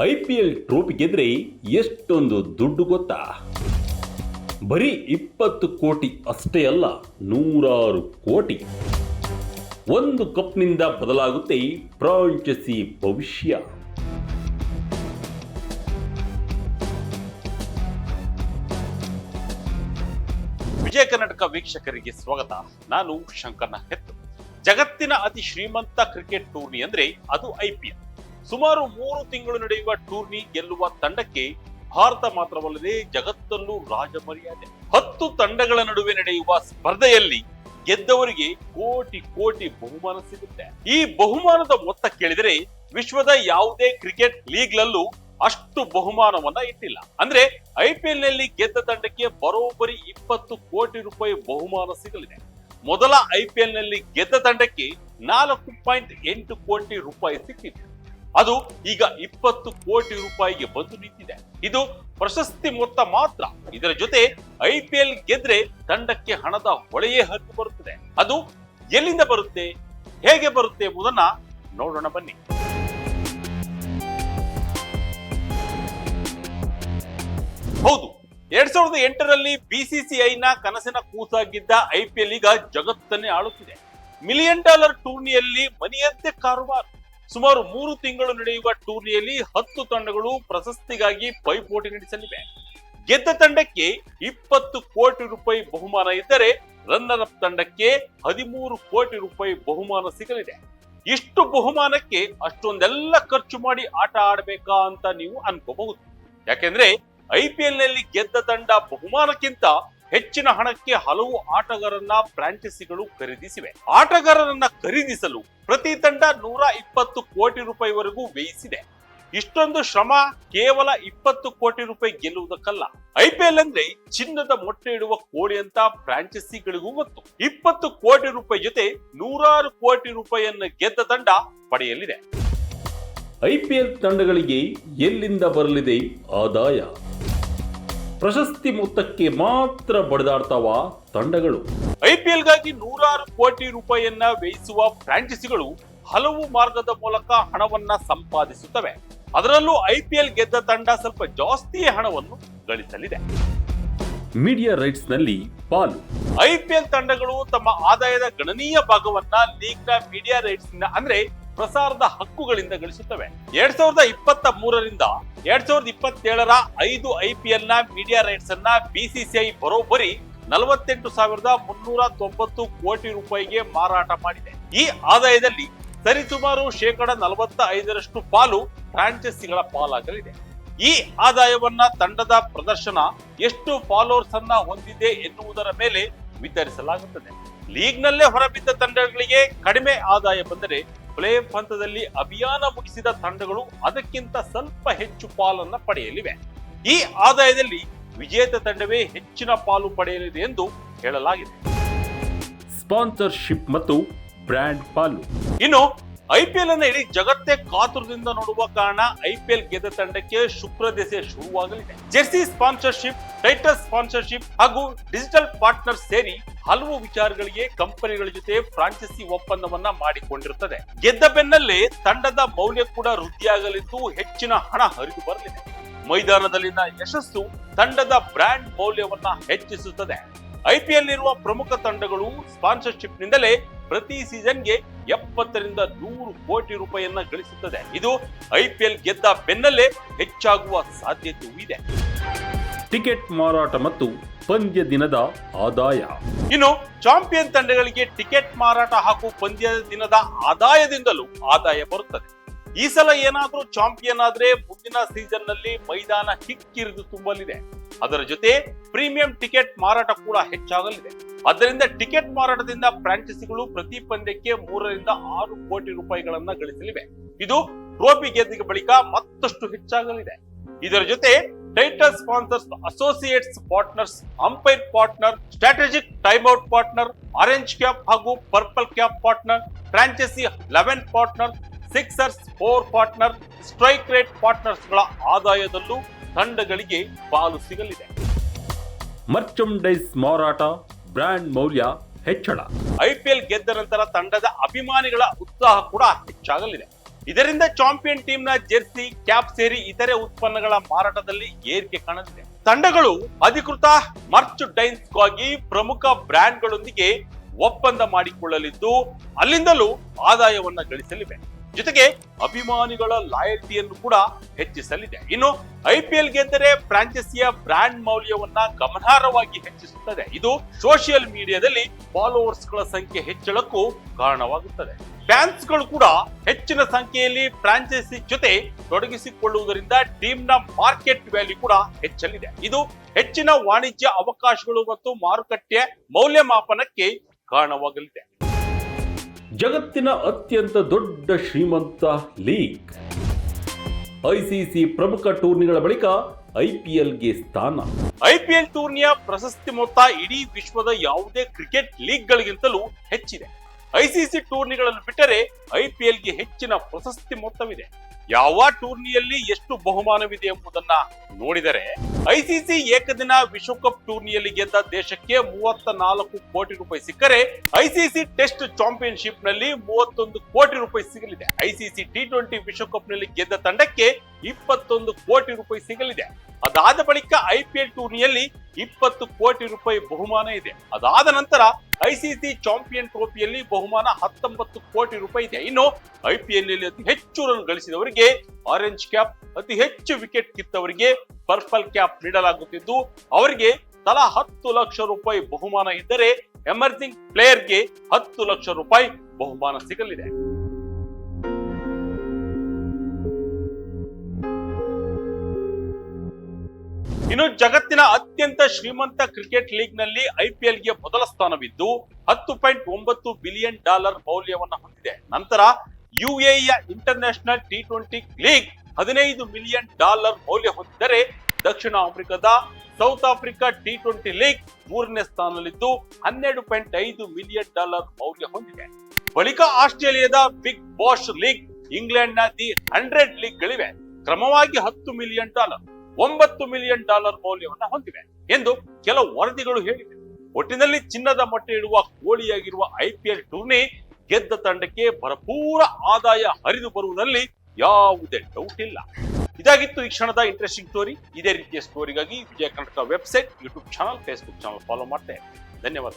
IPL trophy ಗೆದ್ರೆ ಎಷ್ಟೊಂದು ದುಡ್ಡು ಗೊತ್ತಾ? ಬರೀ 20 ಕೋಟಿ ಅಷ್ಟೇ ಅಲ್ಲ, 100 ಕೋಟಿ. ಒಂದು ಕಪ್ನಿಂದ ಬದಲಾಗುತ್ತೆ ಫ್ರಾಂಚೈಸಿ ಭವಿಷ್ಯ. ವಿಜಯ ಕರ್ನಾಟಕ ವೀಕ್ಷಕರಿಗೆ ಸ್ವಾಗತ. ನಾನು ಶಂಕರ್ನ ಹೆತ್ತು. ಜಗತ್ತಿನ ಅತಿ ಶ್ರೀಮಂತ ಕ್ರಿಕೆಟ್ ಟೂರ್ನಿ ಅಂದ್ರೆ ಅದು IPL. ಸುಮಾರು 3 ತಿಂಗಳು ನಡೆಯುವ ಟೂರ್ನಿ ಗೆಲ್ಲುವ ತಂಡಕ್ಕೆ ಭಾರತ ಮಾತ್ರವಲ್ಲದೆ ಜಗತ್ತಲ್ಲೂ ರಾಜಮರ್ಯಾದೆ. 10 ತಂಡಗಳ ನಡುವೆ ನಡೆಯುವ ಸ್ಪರ್ಧೆಯಲ್ಲಿ ಗೆದ್ದವರಿಗೆ ಕೋಟಿ ಕೋಟಿ ಬಹುಮಾನ ಸಿಗುತ್ತೆ. ಈ ಬಹುಮಾನದ ಮೊತ್ತ ಕೇಳಿದರೆ ವಿಶ್ವದ ಯಾವುದೇ ಕ್ರಿಕೆಟ್ ಲೀಗ್ಲಲ್ಲೂ ಅಷ್ಟು ಬಹುಮಾನವನ್ನ ಇಟ್ಟಿಲ್ಲ. ಅಂದ್ರೆ IPL ನಲ್ಲಿ ಗೆದ್ದ ತಂಡಕ್ಕೆ ಬರೋಬ್ಬರಿ 20 ಕೋಟಿ ರೂಪಾಯಿ ಬಹುಮಾನ ಸಿಗಲಿದೆ. ಮೊದಲ IPL ನಲ್ಲಿ ಗೆದ್ದ ತಂಡಕ್ಕೆ 4.8 ಕೋಟಿ ರೂಪಾಯಿ ಸಿಕ್ಕಿದೆ. ಅದು ಈಗ 20 ಕೋಟಿ ರೂಪಾಯಿಗೆ ಬಂದು ನಿಂತಿದೆ. ಇದು ಪ್ರಶಸ್ತಿ ಮೊತ್ತ ಮಾತ್ರ. ಇದರ ಜೊತೆ IPL ಗೆದ್ರೆ ತಂಡಕ್ಕೆ ಹಣದ ಹೊಳೆಯೇ ಹರಿದು ಬರುತ್ತದೆ. ಅದು ಎಲ್ಲಿಂದ ಬರುತ್ತೆ, ಹೇಗೆ ಬರುತ್ತೆ ಎಂಬುದನ್ನ ನೋಡೋಣ ಬನ್ನಿ. ಹೌದು, 2008ರಲ್ಲಿ BCCIನ ಕನಸಿನ ಕೂಸಾಗಿದ್ದ IPL ಈಗ ಜಗತ್ತನ್ನೇ ಆಳುತ್ತಿದೆ. $1 ಮಿಲಿಯನ್ ಟೂರ್ನಿಯಲ್ಲಿ ಮನೆಯದ್ದೇ ಕಾರುಬಾರು. ಸುಮಾರು 3 ತಿಂಗಳು ನಡೆಯುವ ಟೂರ್ನಿಯಲ್ಲಿ 10 ತಂಡಗಳು ಪ್ರಶಸ್ತಿಗಾಗಿ ಪೈಪೋಟಿ ನಡೆಸಲಿವೆ. ಗೆದ್ದ ತಂಡಕ್ಕೆ 20 ಕೋಟಿ ರೂಪಾಯಿ ಬಹುಮಾನ ಇದ್ದರೆ ರನ್ನರ್ ಅಪ್ ತಂಡಕ್ಕೆ 13 ಕೋಟಿ ರೂಪಾಯಿ ಬಹುಮಾನ ಸಿಗಲಿದೆ. ಇಷ್ಟು ಬಹುಮಾನಕ್ಕೆ ಅಷ್ಟೊಂದೆಲ್ಲ ಖರ್ಚು ಮಾಡಿ ಆಟ ಆಡಬೇಕಾ ಅಂತ ನೀವು ಅನ್ಕೋಬಹುದು. ಯಾಕೆಂದ್ರೆ IPL ನಲ್ಲಿ ಗೆದ್ದ ತಂಡ ಬಹುಮಾನಕ್ಕಿಂತ ಹೆಚ್ಚಿನ ಹಣಕ್ಕೆ ಹಲವು ಆಟಗಾರರನ್ನ ಫ್ರಾಂಚೈಸಿಗಳು ಖರೀದಿಸಿವೆ. ಆಟಗಾರರನ್ನ ಖರೀದಿಸಲು ಪ್ರತಿ ತಂಡ 120 ಕೋಟಿ ರೂಪಾಯಿವರೆಗೂ ವ್ಯಯಿಸಿದೆ. ಇಷ್ಟೊಂದು ಶ್ರಮ ಕೇವಲ 20 ಕೋಟಿ ರೂಪಾಯಿ ಗೆಲ್ಲುವುದಕ್ಕಲ್ಲ. IPL ಅಂದ್ರೆ ಚಿನ್ನದ ಮೊಟ್ಟೆ ಇಡುವ ಕೋಳಿ ಅಂತ ಫ್ರಾಂಚೈಸಿಗಳಿಗೂ ಗೊತ್ತು. 20 ಕೋಟಿ ರೂಪಾಯಿ ಜೊತೆ 100 ಕೋಟಿ ರೂಪಾಯಿಯನ್ನು ಗೆದ್ದ ತಂಡ ಪಡೆಯಲಿದೆ. IPL ತಂಡಗಳಿಗೆ ಎಲ್ಲಿಂದ ಬರಲಿದೆ ಆದಾಯ? ಪ್ರಶಸ್ತಿ ಮೊತ್ತಕ್ಕೆ ಮಾತ್ರ ಬಡಿದಾಡ್ತಾವ ತಂಡಗಳು. IPL ಗಾಗಿ 100 ಕೋಟಿ ರೂಪಾಯಿಯನ್ನ ವ್ಯಯಿಸುವ ಫ್ರಾಂಚೈಸಿಗಳು ಹಲವು ಮಾರ್ಗದ ಮೂಲಕ ಹಣವನ್ನ ಸಂಪಾದಿಸುತ್ತವೆ. ಅದರಲ್ಲೂ IPL ಗೆದ್ದ ತಂಡ ಸ್ವಲ್ಪ ಜಾಸ್ತಿ ಹಣವನ್ನು ಗಳಿಸಲಿದೆ. ಮೀಡಿಯಾ ರೈಟ್ಸ್ ನಲ್ಲಿ ಪಾಲು. IPL ತಂಡಗಳು ತಮ್ಮ ಆದಾಯದ ಗಣನೀಯ ಭಾಗವನ್ನ ಲೀಗ್ನ ಮೀಡಿಯಾ ರೈಟ್ಸ್ ಅಂದ್ರೆ ಪ್ರಸಾರದ ಹಕ್ಕುಗಳಿಂದ ಗಳಿಸುತ್ತವೆ. 2023ರಿಂದ 2027ರ 5 IPL ನ ಮೀಡಿಯಾ ರೈಟ್ಸ್ ಅನ್ನ BCCI ಬರೋಬ್ಬರಿ 48,390 ಕೋಟಿ ರೂಪಾಯಿಗೆ ಮಾರಾಟ ಮಾಡಿದೆ. ಈ ಆದಾಯದಲ್ಲಿ ಸರಿಸುಮಾರು 45% ಪಾಲು ಫ್ರಾಂಚೈಸಿಗಳ ಪಾಲಾಗಲಿದೆ. ಈ ಆದಾಯವನ್ನ ತಂಡದ ಪ್ರದರ್ಶನ ಎಷ್ಟು ಫಾಲೋವರ್ಸ್ ಅನ್ನ ಹೊಂದಿದೆ ಎನ್ನುವುದರ ಮೇಲೆ ವಿತರಿಸಲಾಗುತ್ತದೆ. ಲೀಗ್ನಲ್ಲೇ ಹೊರಬಿದ್ದ ತಂಡಗಳಿಗೆ ಕಡಿಮೆ ಆದಾಯ ಬಂದರೆ ಪ್ಲೇ ಆಫ್ ಹಂತದಲ್ಲಿ ಅಭಿಯಾನ ಮುಗಿಸಿದ ತಂಡಗಳು ಅದಕ್ಕಿಂತ ಸ್ವಲ್ಪ ಹೆಚ್ಚು ಪಾಲನ್ನ ಪಡೆಯಲಿವೆ. ಈ ಆದಾಯದಲ್ಲಿ ವಿಜೇತ ತಂಡವೇ ಹೆಚ್ಚಿನ ಪಾಲು ಪಡೆಯಲಿದೆ ಎಂದು ಹೇಳಲಾಗಿದೆ. ಸ್ಪಾನ್ಸರ್ಶಿಪ್ ಮತ್ತು ಬ್ರ್ಯಾಂಡ್ ಪಾಲು. ಇನ್ನು IPL ಅನ್ನ ಇಡೀ ಜಗತ್ತೇ ಕಾತುರದಿಂದ ನೋಡುವ ಕಾರಣ IPL ಗೆದ್ದ ತಂಡಕ್ಕೆ ಶುಕ್ರ ದೆಸೆ ಶುರುವಾಗಲಿದೆ. ಜೆರ್ಸಿ ಸ್ಪಾನ್ಸರ್ಶಿಪ್, ಟೈಟಲ್ ಸ್ಪಾನ್ಸರ್ಶಿಪ್ ಹಾಗೂ ಡಿಜಿಟಲ್ ಪಾರ್ಟ್ನರ್ ಸೇರಿ ಹಲವು ವಿಚಾರಗಳಿಗೆ ಕಂಪನಿಗಳ ಜೊತೆ ಫ್ರಾಂಚೈಸಿ ಒಪ್ಪಂದವನ್ನ ಮಾಡಿಕೊಂಡಿರುತ್ತದೆ. ಗೆದ್ದ ಬೆನ್ನಲ್ಲೇ ತಂಡದ ಮೌಲ್ಯ ಕೂಡ ವೃದ್ಧಿಯಾಗಲಿದ್ದು ಹೆಚ್ಚಿನ ಹಣ ಹರಿದು ಬರಲಿದೆ. ಮೈದಾನದಲ್ಲಿನ ಯಶಸ್ಸು ತಂಡದ ಬ್ರ್ಯಾಂಡ್ ಮೌಲ್ಯವನ್ನ ಹೆಚ್ಚಿಸುತ್ತದೆ. IPL ಇರುವ ಪ್ರಮುಖ ತಂಡಗಳು ಸ್ಪಾನ್ಸರ್ಶಿಪ್ ನಿಂದಲೇ ಪ್ರತಿ ಸೀಸನ್ಗೆ 70ರಿಂದ 100 ಕೋಟಿ ರೂಪಾಯಿಯನ್ನ ಗಳಿಸುತ್ತದೆ. ಇದು IPL ಗೆದ್ದ ಬೆನ್ನಲ್ಲೇ ಹೆಚ್ಚಾಗುವ ಸಾಧ್ಯತೆಯೂ ಇದೆ. ಟಿಕೆಟ್ ಮಾರಾಟ ಮತ್ತು ಪಂದ್ಯ ದಿನದ ಆದಾಯ. ಇನ್ನು ಚಾಂಪಿಯನ್ ತಂಡಗಳಿಗೆ ಟಿಕೆಟ್ ಮಾರಾಟ ಹಾಗೂ ಪಂದ್ಯದ ದಿನದ ಆದಾಯದಿಂದಲೂ ಆದಾಯ ಬರುತ್ತದೆ. ಈ ಸಲ ಏನಾದ್ರೂ ಚಾಂಪಿಯನ್ ಆದ್ರೆ ಮುಂದಿನ ಸೀಸನ್ ನಲ್ಲಿ ಮೈದಾನ ಕಿಕ್ಕಿರಿದು ತುಂಬಲಿದೆ. ಅದರ ಜೊತೆ ಪ್ರೀಮಿಯಂ ಟಿಕೆಟ್ ಮಾರಾಟ ಕೂಡ ಹೆಚ್ಚಾಗಲಿದೆ. ಆದ್ದರಿಂದ ಟಿಕೆಟ್ ಮಾರಾಟದಿಂದ ಫ್ರಾಂಚೈಸಿಗಳು ಪ್ರತಿ ಪಂದ್ಯಕ್ಕೆ 3ರಿಂದ 6 ಕೋಟಿ ರೂಪಾಯಿಗಳನ್ನ ಗಳಿಸಲಿವೆ. ಇದು ಟ್ರೋಫಿ ಗೆದ್ದ ಬಳಿಕ ಮತ್ತಷ್ಟು ಹೆಚ್ಚಾಗಲಿದೆ. ಇದರ ಜೊತೆ title sponsors, associates partners, umpire partner, strategic time out partner, orange cap ಹಾಗೂ purple cap partner, franchise 11 partner, sixers 4 partner, strike rate partners ಗಳ ಆದಾಯದಲ್ಲೂ ತಂಡಗಳಿಗೆ ಪಾಲು ಸಿಗಲಿದೆ. ಮರ್ಚಂಡೈಸ್ ಮಾರಾಟ, ಬ್ರ್ಯಾಂಡ್ ಮೌಲ್ಯ ಹೆಚ್ಚಳ. IPL ಗೆದ್ದ ನಂತರ ತಂಡದ ಅಭಿಮಾನಿಗಳ ಉತ್ಸಾಹ ಕೂಡ ಹೆಚ್ಚಾಗಲಿದೆ. ಇದರಿಂದ ಚಾಂಪಿಯನ್ ಟೀಮ್ ನ ಜೆರ್ಸಿ, ಕ್ಯಾಪ್ ಸೇರಿ ಇತರೆ ಉತ್ಪನ್ನಗಳ ಮಾರಾಟದಲ್ಲಿ ಏರಿಕೆ ಕಾಣಲಿದೆ. ತಂಡಗಳು ಅಧಿಕೃತ ಮರ್ಚ್-ಡೈಸ್ಗಾಗಿ ಪ್ರಮುಖ ಬ್ರ್ಯಾಂಡ್ಗಳೊಂದಿಗೆ ಒಪ್ಪಂದ ಮಾಡಿಕೊಳ್ಳಲಿದ್ದು ಅಲ್ಲಿಂದಲೂ ಆದಾಯವನ್ನ ಗಳಿಸಲಿವೆ. ಜೊತೆಗೆ ಅಭಿಮಾನಿಗಳ ಲಾಯಲ್ಟಿಯನ್ನು ಕೂಡ ಹೆಚ್ಚಿಸಲಿದೆ. ಇನ್ನು IPL ಗೆದ್ದರೆ ಫ್ರಾಂಚೈಸಿಯ ಬ್ರ್ಯಾಂಡ್ ಮೌಲ್ಯವನ್ನ ಗಮನಾರ್ಹವಾಗಿ ಹೆಚ್ಚಿಸುತ್ತದೆ. ಇದು ಸೋಷಿಯಲ್ ಮೀಡಿಯಾದಲ್ಲಿ ಫಾಲೋವರ್ಸ್ ಗಳ ಸಂಖ್ಯೆ ಹೆಚ್ಚಳಕ್ಕೂ ಕಾರಣವಾಗುತ್ತದೆ. ಫ್ಯಾನ್ಸ್ ಗಳು ಕೂಡ ಹೆಚ್ಚಿನ ಸಂಖ್ಯೆಯಲ್ಲಿ ಫ್ರಾಂಚೈಸಿ ಜೊತೆ ತೊಡಗಿಸಿಕೊಳ್ಳುವುದರಿಂದ ಟೀಮ್ ನ ಮಾರ್ಕೆಟ್ ವ್ಯಾಲ್ಯೂ ಕೂಡ ಹೆಚ್ಚಲಿದೆ. ಇದು ಹೆಚ್ಚಿನ ವಾಣಿಜ್ಯ ಅವಕಾಶಗಳು ಮತ್ತು ಮಾರುಕಟ್ಟೆಯ ಮೌಲ್ಯಮಾಪನಕ್ಕೆ ಕಾರಣವಾಗಲಿದೆ. ಜಗತ್ತಿನ ಅತ್ಯಂತ ದೊಡ್ಡ ಶ್ರೀಮಂತ ಲೀಗ್ ICC ಪ್ರಮುಖ ಟೂರ್ನಿಗಳ ಬಳಿಕ IPLಗೆ ಸ್ಥಾನ. IPL ಟೂರ್ನಿಯ ಪ್ರಶಸ್ತಿ ಮೊತ್ತ ಇಡೀ ವಿಶ್ವದ ಯಾವುದೇ ಕ್ರಿಕೆಟ್ ಲೀಗ್ಗಳಿಗಿಂತಲೂ ಹೆಚ್ಚಿದೆ. ICC ಟೂರ್ನಿಗಳನ್ನು ಬಿಟ್ಟರೆ IPLಗೆ ಹೆಚ್ಚಿನ ಪ್ರಶಸ್ತಿ ಮೊತ್ತವಿದೆ. ಯಾವ ಟೂರ್ನಿಯಲ್ಲಿ ಎಷ್ಟು ಬಹುಮಾನವಿದೆ ಎಂಬುದನ್ನ ನೋಡಿದರೆ ICC ಏಕದಿನ ವಿಶ್ವಕಪ್ ಟೂರ್ನಿಯಲ್ಲಿ ಗೆದ್ದ ದೇಶಕ್ಕೆ 34 ಕೋಟಿ ರೂಪಾಯಿ ಸಿಕ್ಕರೆ ICC ಟೆಸ್ಟ್ ಚಾಂಪಿಯನ್ಶಿಪ್ ನಲ್ಲಿ 31 ಕೋಟಿ ರೂಪಾಯಿ ಸಿಗಲಿದೆ. ICC T20 ವಿಶ್ವಕಪ್ ನಲ್ಲಿ ಗೆದ್ದ ತಂಡಕ್ಕೆ 21 ಕೋಟಿ ರೂಪಾಯಿ ಸಿಗಲಿದೆ. ಅದಾದ ಬಳಿಕ IPL ಟೂರ್ನಿಯಲ್ಲಿ 20 ಕೋಟಿ ರೂಪಾಯಿ ಬಹುಮಾನ ಇದೆ. ಅದಾದ ನಂತರ ICC ಚಾಂಪಿಯನ್ ಟ್ರೋಫಿಯಲ್ಲಿ ಬಹುಮಾನ 19 ಕೋಟಿ ರೂಪಾಯಿ ಇದೆ. ಇನ್ನು IPL ನಲ್ಲಿ ಅತಿ ಹೆಚ್ಚು ರನ್ ಗಳಿಸಿದವರಿಗೆ ಆರೆಂಜ್ ಕ್ಯಾಪ್, ಅತಿ ಹೆಚ್ಚು ವಿಕೆಟ್ ಕಿತ್ತವರಿಗೆ ಪರ್ಪಲ್ ಕ್ಯಾಪ್ ನೀಡಲಾಗುತ್ತಿದ್ದು ಅವರಿಗೆ ತಲಾ 10 ಲಕ್ಷ ರೂಪಾಯಿ ಬಹುಮಾನ ಇದ್ದರೆ ಎಮರ್ಜಿಂಗ್ ಪ್ಲೇಯರ್ಗೆ 10 ಲಕ್ಷ ರೂಪಾಯಿ ಬಹುಮಾನ ಸಿಗಲಿದೆ. ಇನ್ನು ಜಗತ್ತಿನ ಅತ್ಯಂತ ಶ್ರೀಮಂತ ಕ್ರಿಕೆಟ್ ಲೀಗ್ ನಲ್ಲಿ IPLಗೆ ಮೊದಲ ಸ್ಥಾನವಿದ್ದು $10.9 ಬಿಲಿಯನ್ ಮೌಲ್ಯವನ್ನ ಹೊಂದಿದೆ. ನಂತರ UAEಯ ಇಂಟರ್ನ್ಯಾಷನಲ್ T20 ಲೀಗ್ $15 ಮಿಲಿಯನ್ ಮೌಲ್ಯ ಹೊಂದಿದ್ದರೆ ದಕ್ಷಿಣ ಆಫ್ರಿಕಾದ ಸೌತ್ ಆಫ್ರಿಕಾ T20 ಲೀಗ್ ಮೂರನೇ ಸ್ಥಾನದಲ್ಲಿದ್ದು $12.5 ಮಿಲಿಯನ್ ಮೌಲ್ಯ ಹೊಂದಿದೆ. ಬಳಿಕ ಆಸ್ಟ್ರೇಲಿಯಾದ ಬಿಗ್ ಬಾಶ್ ಲೀಗ್, ಇಂಗ್ಲೆಂಡ್ ನ ದಿ 100 ಲೀಗ್ ಗಳಿವೆ. ಕ್ರಮವಾಗಿ $10 ಮಿಲಿಯನ್, $9 ಮಿಲಿಯನ್ ಮೌಲ್ಯವನ್ನ ಹೊಂದಿವೆ ಎಂದು ಕೆಲವು ವರದಿಗಳು ಹೇಳಿವೆ. ಒಟ್ಟಿನಲ್ಲಿ ಚಿನ್ನದ ಮೊಟ್ಟೆ ಇಡುವ ಕೋಳಿಯಾಗಿರುವ IPL ಟೂರ್ನಿ ಗೆದ್ದ ತಂಡಕ್ಕೆ ಭರಪೂರ ಆದಾಯ ಹರಿದು ಬರುವುದರಲ್ಲಿ ಯಾವುದೇ ಡೌಟ್ ಇಲ್ಲ. ಇದಾಗಿತ್ತು ಈ ಕ್ಷಣದ ಇಂಟ್ರೆಸ್ಟಿಂಗ್ ಸ್ಟೋರಿ. ಇದೇ ರೀತಿಯ ಸ್ಟೋರಿಗಾಗಿ Vijaya Karnataka website, YouTube channel, Facebook channel follow ಮಾಡ್ತೇವೆ. ಧನ್ಯವಾದ.